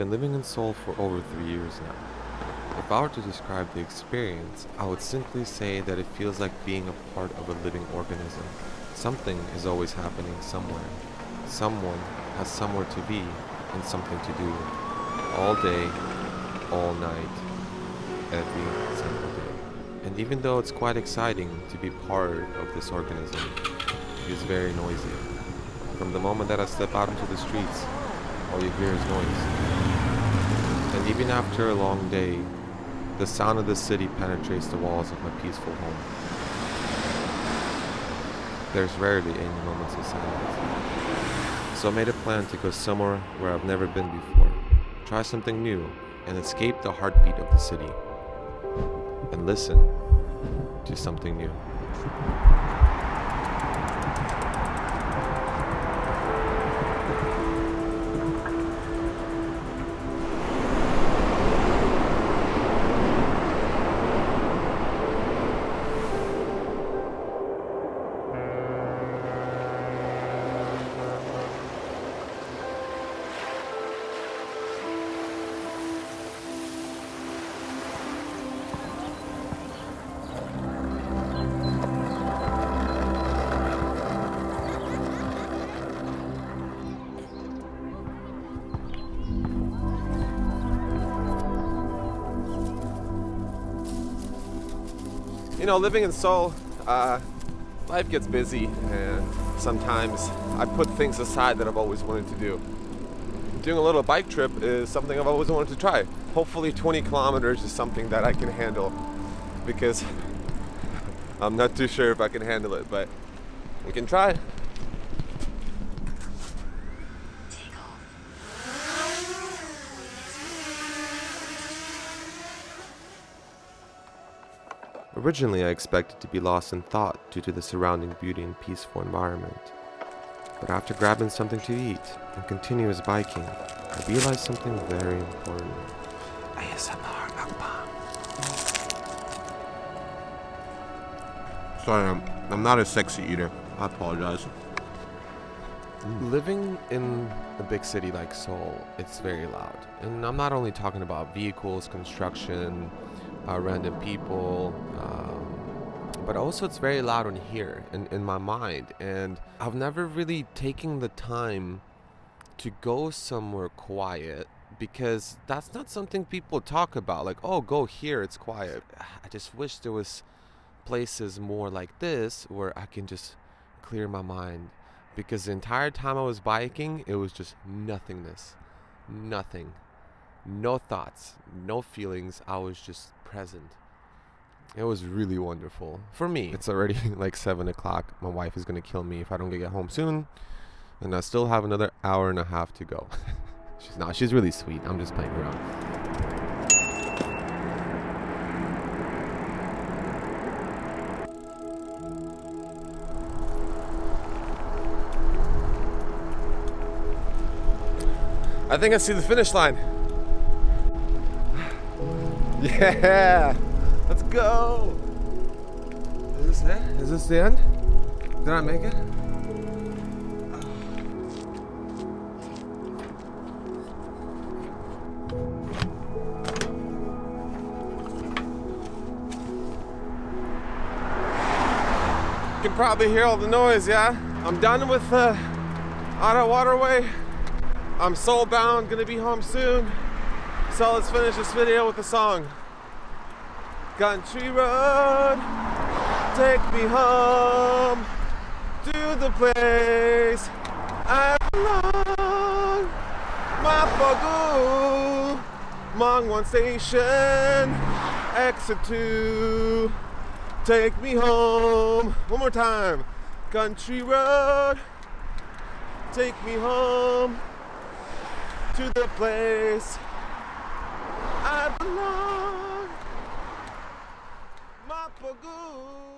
been living in Seoul for over 3 years now. If I were to describe the experience, I would simply say that it feels like being a part of a living organism. Something is always happening somewhere. Someone has somewhere to be and something to do. All day, all night, every single day. And even though it's quite exciting to be part of this organism, it is very noisy. From the moment that I step out into the streets, all you hear is noise. And even after a long day, the sound of the city penetrates the walls of my peaceful home. There's rarely any moments of silence. So I made a plan to go somewhere where I've never been before, try something new, and escape the heartbeat of the city, and listen to something new. You know, living in Seoul, life gets busy, and sometimes I put things aside that I've always wanted to do. Doing a little bike trip is something I've always wanted to try. Hopefully 20 kilometers is something that I can handle, because I'm not too sure if I can handle it, but we can try. Originally, I expected to be lost in thought due to the surrounding beauty and peaceful environment. But after grabbing something to eat and continuous biking, I realized something very important. ASMR mukbang. Sorry, I'm not a sexy eater. I apologize. Living in a big city like Seoul, it's very loud. And I'm not only talking about vehicles, construction, random people, but also it's very loud in here, in my mind. And I've never really taken the time to go somewhere quiet, because that's not something people talk about. Like, oh, go here, it's quiet. I just wish there was places more like this where I can just clear my mind, because the entire time I was biking, it was just nothingness. Nothing. No thoughts, no feelings. I was just present. It was really wonderful. For me, it's already like 7 o'clock. My wife is gonna kill me if I don't get home soon, and I still have another hour and a half to go. She's really sweet. I'm just playing around. I think I see the finish line. Yeah, let's go. Is this it? Is this the end? Did I make it? You can probably hear all the noise, yeah? I'm done with the Ara waterway. I'm soul bound, gonna be home soon. So let's finish this video with a song. Country road, take me home to the place I belong. Mapagu, Mangwon Station, exit 2. Take me home. One more time. Country road, take me home to the place I belong. Mapagu.